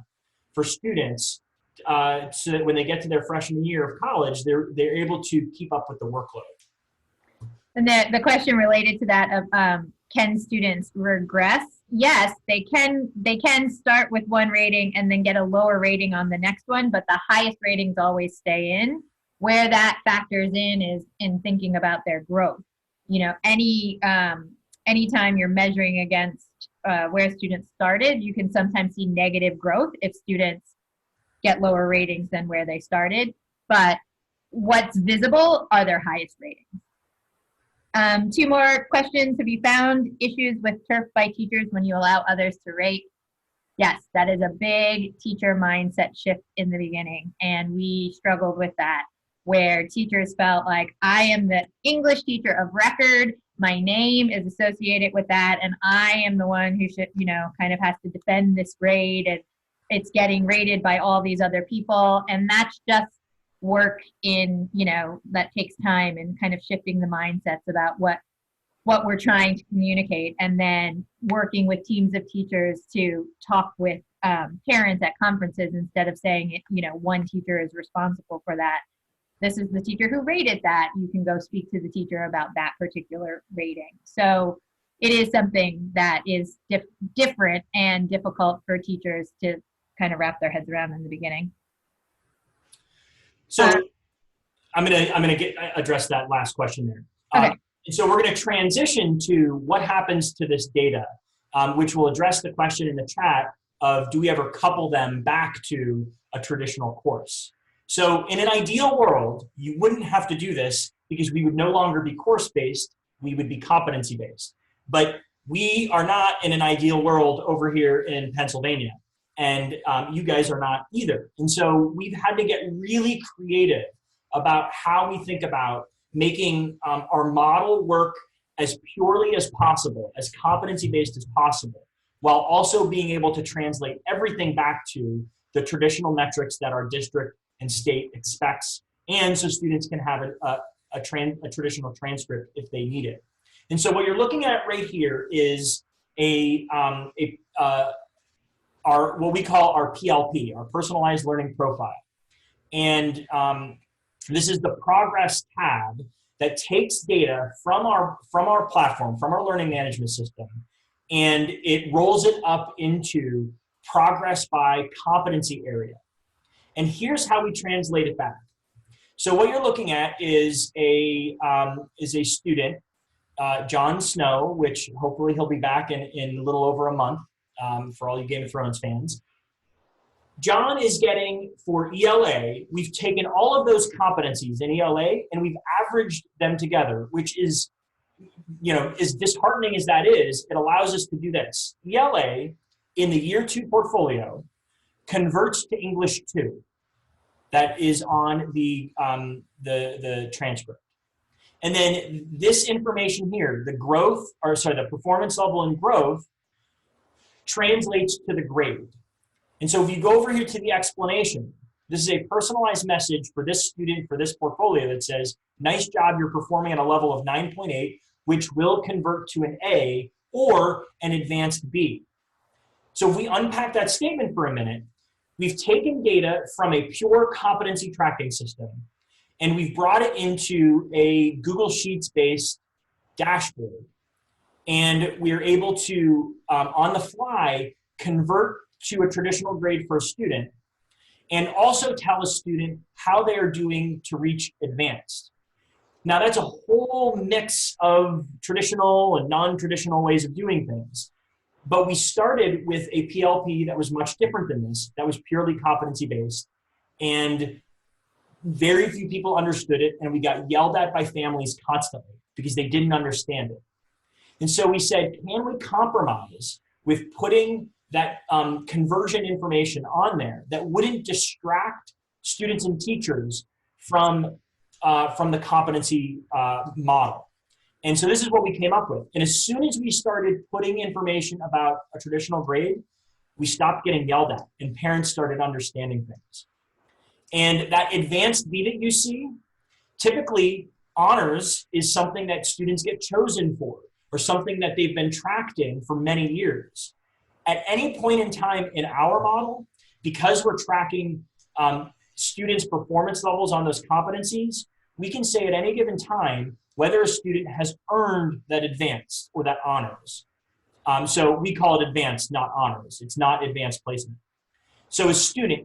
for students so that when they get to their freshman year of college, they're able to keep up with the workload. And the question related to that of can students regress? Yes, they can start with one rating and then get a lower rating on the next one, but the highest ratings always stay in. Where that factors in is in thinking about their growth. You know, anytime you're measuring against where students started, you can sometimes see negative growth if students get lower ratings than where they started. But what's visible are their highest ratings. 2 more questions. Have you found issues with turf by teachers when you allow others to rate? Yes, that is a big teacher mindset shift in the beginning. And we struggled with that, where teachers felt like, I am the English teacher of record. My name is associated with that. And I am the one who should, kind of has to defend this grade. And it's getting rated by all these other people. And that's just work in, that takes time and kind of shifting the mindsets about what we're trying to communicate, and then working with teams of teachers to talk with parents at conferences instead of saying, one teacher is responsible for that. This is the teacher who rated that. You can go speak to the teacher about that particular rating. So it is something that is different and difficult for teachers to kind of wrap their heads around in the beginning. So I'm gonna address that last question there. Okay. And so we're going to transition to what happens to this data, which will address the question in the chat of, do we ever couple them back to a traditional course? So in an ideal world, you wouldn't have to do this because we would no longer be course-based, we would be competency-based. But we are not in an ideal world over here in Pennsylvania, and you guys are not either. And so we've had to get really creative about how we think about making our model work as purely as possible, as competency-based as possible, while also being able to translate everything back to the traditional metrics that our district and state expects, and so students can have a traditional transcript if they need it. And so what you're looking at right here is what we call our PLP, our personalized learning profile. And this is the progress tab that takes data from our platform, from our learning management system, and it rolls it up into progress by competency area. And here's how we translate it back. So what you're looking at is a student, Jon Snow, which hopefully he'll be back in a little over a month for all you Game of Thrones fans. John is getting, for ELA, we've taken all of those competencies in ELA and we've averaged them together, which is, as disheartening as that is, it allows us to do this. ELA in the year 2 portfolio converts to English 2. That is on the transcript. And then this information here, the performance level and growth translates to the grade. And so if you go over here to the explanation, this is a personalized message for this student, for this portfolio that says, nice job, you're performing at a level of 9.8, which will convert to an A or an advanced B. So if we unpack that statement for a minute, we've taken data from a pure competency tracking system and we've brought it into a Google Sheets-based dashboard. And we're able to, on the fly, convert to a traditional grade for a student and also tell a student how they are doing to reach advanced. Now that's a whole mix of traditional and non-traditional ways of doing things. But we started with a PLP that was much different than this, that was purely competency-based. And very few people understood it, and we got yelled at by families constantly because they didn't understand it. And so we said, can we compromise with putting that conversion information on there that wouldn't distract students and teachers from the competency model? And so this is what we came up with. And as soon as we started putting information about a traditional grade, we stopped getting yelled at and parents started understanding things. And that advanced B that you see, typically honors is something that students get chosen for or something that they've been tracked in for many years. At any point in time in our model, because we're tracking students' performance levels on those competencies, we can say at any given time whether a student has earned that advanced or that honors. So we call it advanced, not honors. It's not advanced placement. So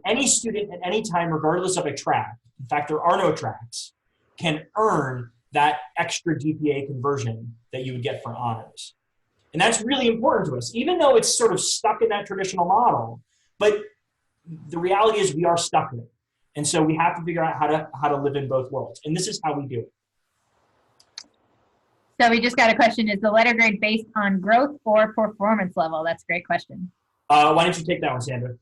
any student at any time, regardless of a track, in fact, there are no tracks, can earn that extra GPA conversion that you would get for honors. And that's really important to us, even though it's sort of stuck in that traditional model, but the reality is we are stuck in it. And so we have to figure out how to live in both worlds. And this is how we do it. So we just got a question, is the letter grade based on growth or performance level? That's a great question. Why don't you take that one, Sandra?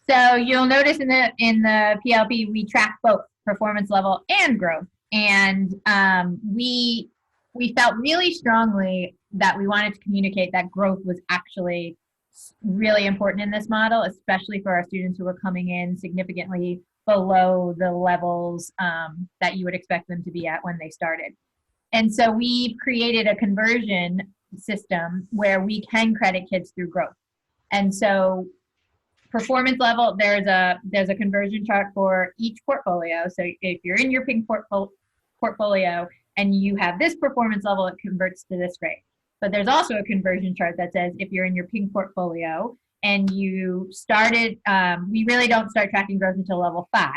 So you'll notice in the PLP, we track both performance level and growth. And we felt really strongly that we wanted to communicate that growth was actually really important in this model, especially for our students who were coming in significantly below the levels that you would expect them to be at when they started. And so we created a conversion system where we can credit kids through growth. And so performance level, there's a conversion chart for each portfolio. So if you're in your pink portfolio and you have this performance level, it converts to this grade. But there's also a conversion chart that says if you're in your pink portfolio and you started, we really don't start tracking growth until level 5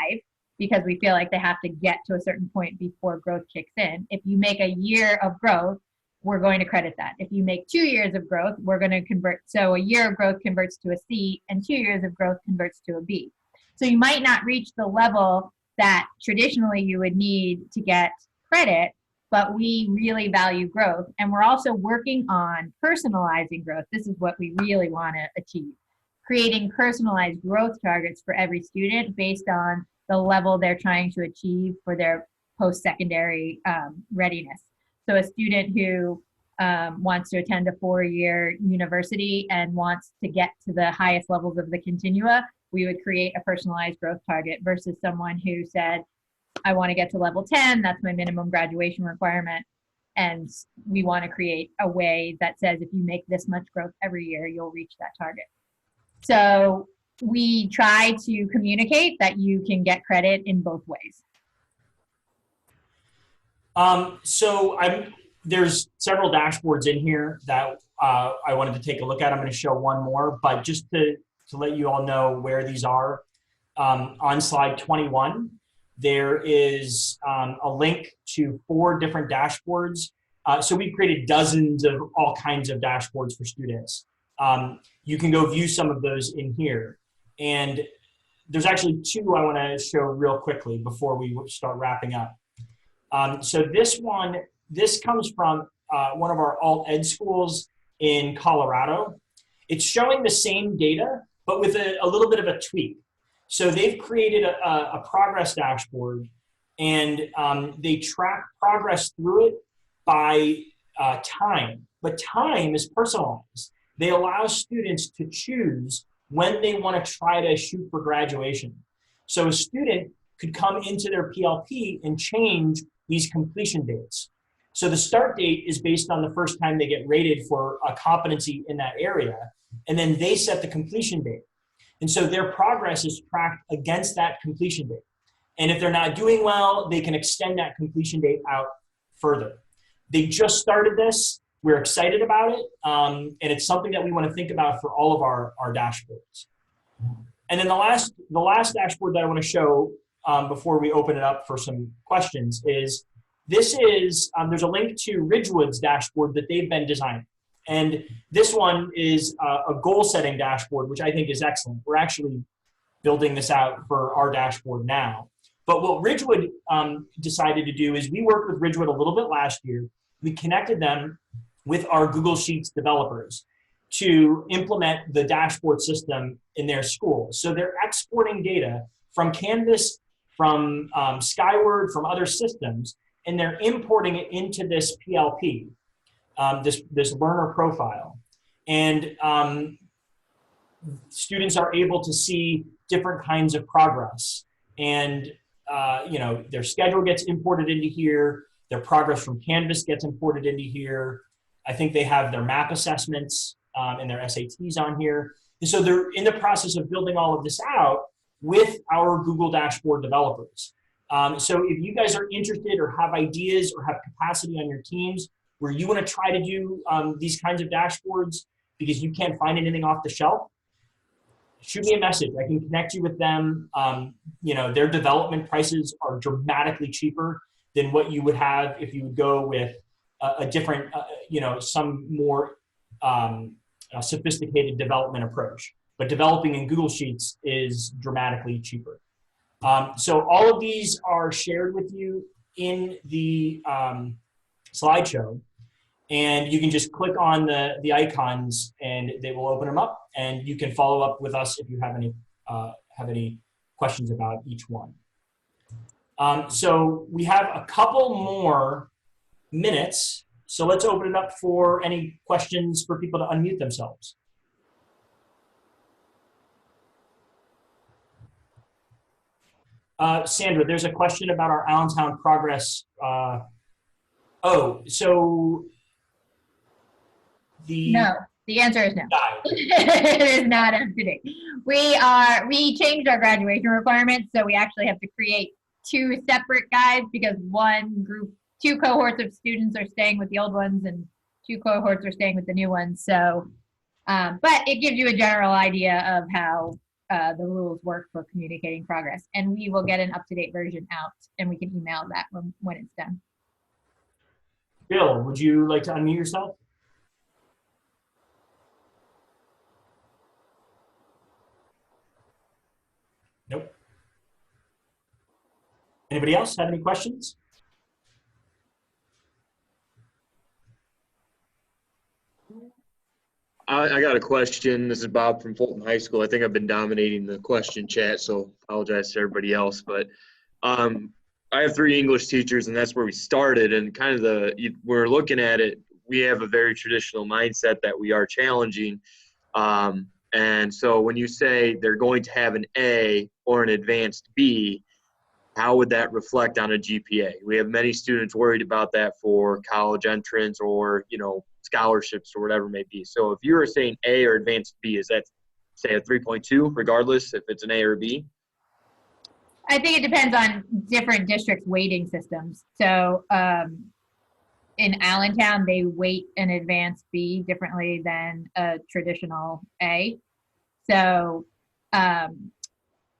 because we feel like they have to get to a certain point before growth kicks in. If you make a year of growth, we're going to credit that. If you make 2 years of growth, we're going to convert. So a year of growth converts to a C and 2 years of growth converts to a B. So you might not reach the level that traditionally you would need to get credit, but we really value growth. And we're also working on personalizing growth. This is what we really want to achieve. Creating personalized growth targets for every student based on the level they're trying to achieve for their post-secondary readiness. So a student who wants to attend a 4-year university and wants to get to the highest levels of the continua, we would create a personalized growth target versus someone who said, I want to get to level 10, that's my minimum graduation requirement. And we want to create a way that says if you make this much growth every year, you'll reach that target. So we try to communicate that you can get credit in both ways. There's several dashboards in here that I wanted to take a look at. I'm going to show one more, but just to let you all know where these are, on slide 21, there is a link to 4 different dashboards. So we've created dozens of all kinds of dashboards for students. You can go view some of those in here. And there's actually 2 I want to show real quickly before we start wrapping up. So this comes from one of our alt ed schools in Colorado. It's showing the same data, but with a little bit of a tweak. So they've created a progress dashboard, and they track progress through it by time. But time is personalized. They allow students to choose when they want to try to shoot for graduation. So a student could come into their PLP and change these completion dates. So the start date is based on the first time they get rated for a competency in that area, and then they set the completion date. And so their progress is tracked against that completion date. And if they're not doing well, they can extend that completion date out further. They just started this. We're excited about it. And it's something that we want to think about for all of our dashboards. And then the last dashboard that I want to show before we open it up for some questions is there's a link to Ridgewood's dashboard that they've been designing. And this one is a goal setting dashboard, which I think is excellent. We're actually building this out for our dashboard now. But what Ridgewood decided to do is we worked with Ridgewood a little bit last year. We connected them with our Google Sheets developers to implement the dashboard system in their school. So they're exporting data from Canvas, from Skyward, from other systems, and they're importing it into this PLP, this learner profile. And students are able to see different kinds of progress. And their schedule gets imported into here, their progress from Canvas gets imported into here. I think they have their MAP assessments and their SATs on here. And so they're in the process of building all of this out with our Google Dashboard developers. So if you guys are interested or have ideas or have capacity on your teams where you want to try to do these kinds of dashboards because you can't find anything off the shelf, shoot me a message. I can connect you with them. Their development prices are dramatically cheaper than what you would have if you would go with a different, some more sophisticated development approach. But developing in Google Sheets is dramatically cheaper. So all of these are shared with you in the slideshow. And you can just click on the icons and they will open them up, and you can follow up with us if you have any questions about each one. So we have a couple more minutes, so let's open it up for any questions for people to unmute themselves. Sandra, there's a question about our Allentown progress. No, the answer is no. It is not up to date. We changed our graduation requirements, so we actually have to create 2 separate guides because two cohorts of students are staying with the old ones and 2 cohorts are staying with the new ones. So, but it gives you a general idea of how the rules work for communicating progress. And we will get an up-to-date version out, and we can email that when it's done. Bill, would you like to unmute yourself? Nope. Anybody else have any questions? I got a question. This is Bob from Fulton High School. I think I've been dominating the question chat, so apologize to everybody else. But I have 3 English teachers, and that's where we started. And kind of we're looking at it we have a very traditional mindset that we are challenging. And so when you say they're going to have an A or an advanced B, how would that reflect on a GPA? We have many students worried about that for college entrance or, scholarships or whatever it may be. So if you were saying A or advanced B, is that, say, a 3.2, regardless if it's an A or B? I think it depends on different districts' weighting systems. So in Allentown, they weight an advanced B differently than a traditional A. So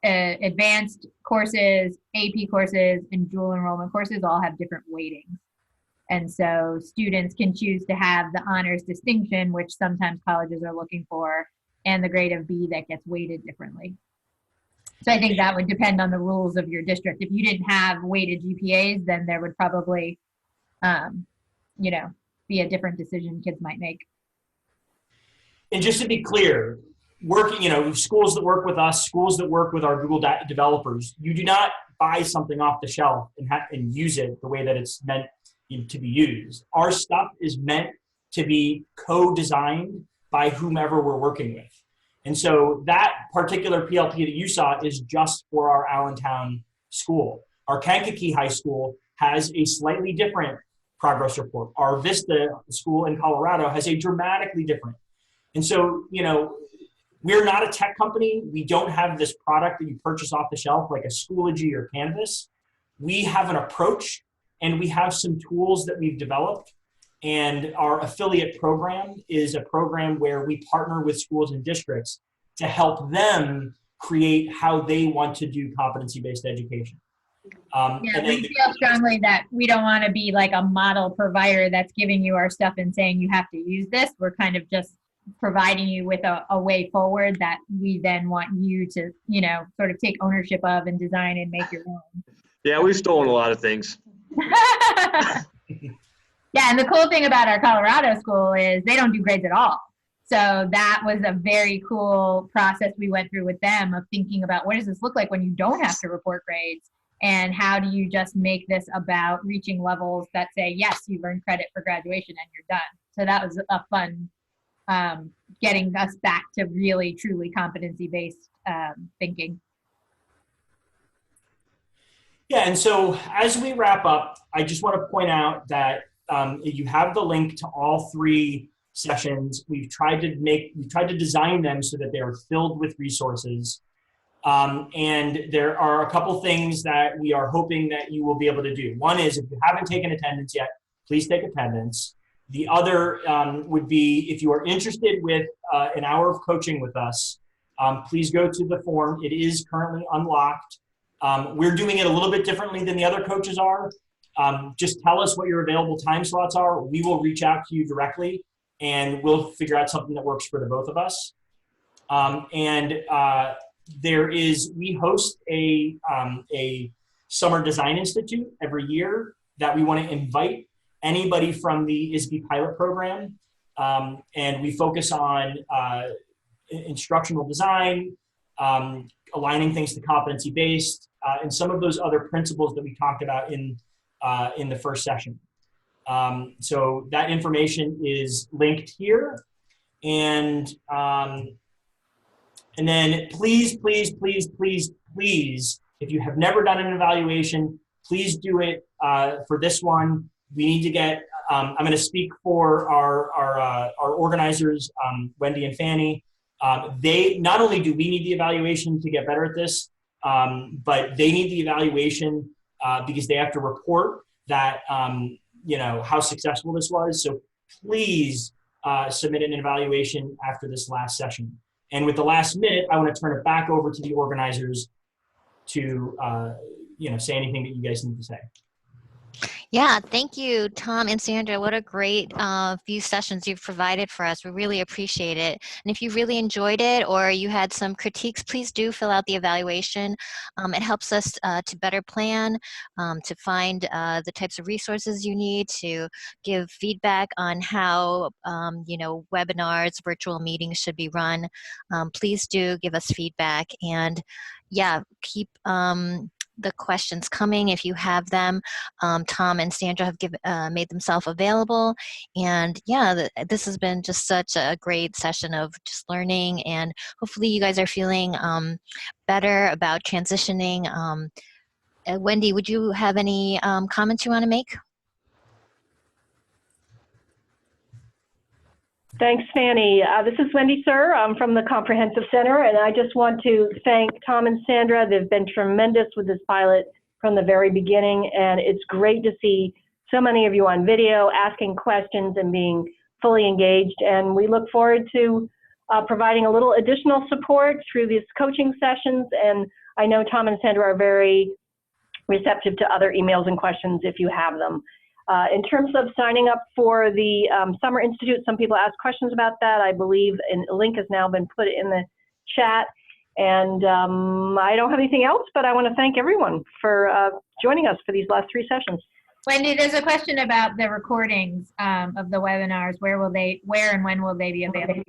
advanced courses, AP courses, and dual enrollment courses all have different weightings. And so students can choose to have the honors distinction, which sometimes colleges are looking for, and the grade of B that gets weighted differently. So I think that would depend on the rules of your district. If you didn't have weighted GPAs, then there would probably, be a different decision kids might make. And just to be clear, schools that work with us, schools that work with our Google developers, you do not buy something off the shelf and use it the way that it's meant to be used. Our stuff is meant to be co-designed by whomever we're working with. And so that particular PLP that you saw is just for our Allentown school. Our Kankakee High School has a slightly different progress report. Our Vista school in Colorado has a dramatically different. And so, we're not a tech company. We don't have this product that you purchase off the shelf like a Schoology or Canvas. We have an approach and we have some tools that we've developed. And our affiliate program is a program where we partner with schools and districts to help them create how they want to do competency-based education. We feel strongly that we don't want to be like a model provider that's giving you our stuff and saying you have to use this. We're kind of just providing you with a way forward that we then want you to, sort of take ownership of and design and make your own. Yeah, we've stolen a lot of things. Yeah, and the cool thing about our Colorado school is they don't do grades at all. So that was a very cool process we went through with them of thinking about what does this look like when you don't have to report grades, and how do you just make this about reaching levels that say, yes, you've earned credit for graduation and you're done. So that was a fun getting us back to really, truly competency-based thinking. Yeah, and so as we wrap up, I just want to point out that you have the link to all three sessions. We've tried to design them so that they are filled with resources. And there are a couple things that we are hoping that you will be able to do. One is, if you haven't taken attendance yet, please take attendance. The other would be, if you are interested with an hour of coaching with us, please go to the form. It is currently unlocked. We're doing it a little bit differently than the other coaches are. Just tell us what your available time slots are. We will reach out to you directly, and we'll figure out something that works for the both of us. We host a summer design institute every year that we want to invite anybody from the ISBE pilot program. And we focus on instructional design, aligning things to competency-based, and some of those other principles that we talked about in the first session. So that information is linked here. And then please, if you have never done an evaluation, please do it for this one. We need to get, I'm going to speak for our organizers, Wendy and Fanny. They, not only do we need the evaluation to get better at this, but they need the evaluation because they have to report that, how successful this was. So please submit an evaluation after this last session. And with the last minute, I want to turn it back over to the organizers to, say anything that you guys need to say. Yeah, thank you, Tom and Sandra. What a great few sessions you've provided for us. We really appreciate it. And if you really enjoyed it or you had some critiques, please do fill out the evaluation. It helps us to better plan, to find the types of resources you need, to give feedback on how, webinars, virtual meetings should be run. Please do give us feedback, and yeah, keep the questions coming if you have them. Tom and Sandra have made themselves available. And yeah, this has been just such a great session of just learning, and hopefully you guys are feeling better about transitioning. Wendy, would you have any comments you want to make? Thanks, Fanny. This is Wendy Sir. I'm from the Comprehensive Center, and I just want to thank Tom and Sandra. They've been tremendous with this pilot from the very beginning, and it's great to see so many of you on video asking questions and being fully engaged. And we look forward to providing a little additional support through these coaching sessions. And I know Tom and Sandra are very receptive to other emails and questions if you have them. In terms of signing up for the Summer Institute, some people ask questions about that. I believe a link has now been put in the chat. And I don't have anything else, but I want to thank everyone for joining us for these last 3 sessions. Wendy, there's a question about the recordings of the webinars. Where and when will they be available?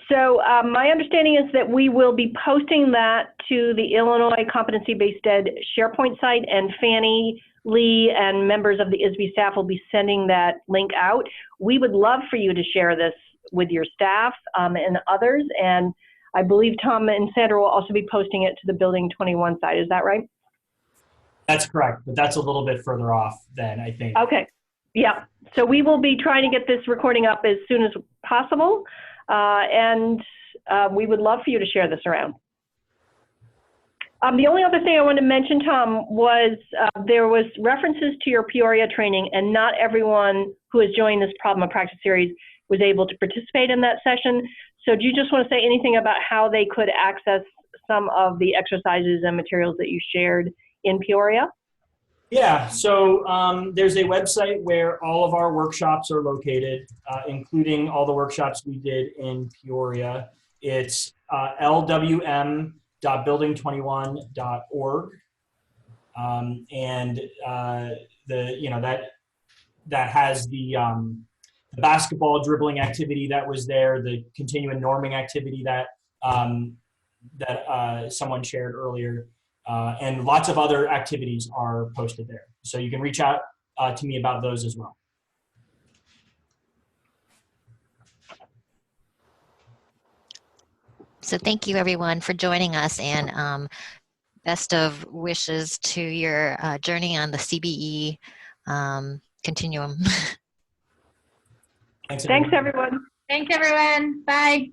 So my understanding is that we will be posting that to the Illinois Competency-Based Ed SharePoint site, and Fanny, Lee, and members of the ISBE staff will be sending that link out. We would love for you to share this with your staff and others, and I believe Tom and Sandra will also be posting it to the Building 21 site. Is that right? That's correct, but that's a little bit further off than I think. Okay, yeah. So we will be trying to get this recording up as soon as possible, and we would love for you to share this around. The only other thing I wanted to mention, Tom, was there was references to your Peoria training, and not everyone who has joined this Problem of Practice series was able to participate in that session. So do you just want to say anything about how they could access some of the exercises and materials that you shared in Peoria? Yeah, so there's a website where all of our workshops are located, including all the workshops we did in Peoria. It's lwm.building21.org, and that has the basketball dribbling activity that was there, the continuing norming activity that someone shared earlier, and lots of other activities are posted there. So you can reach out to me about those as well. So thank you everyone for joining us, and best of wishes to your journey on the CBE continuum. Thanks, Thanks, everyone. Thanks, everyone. Bye.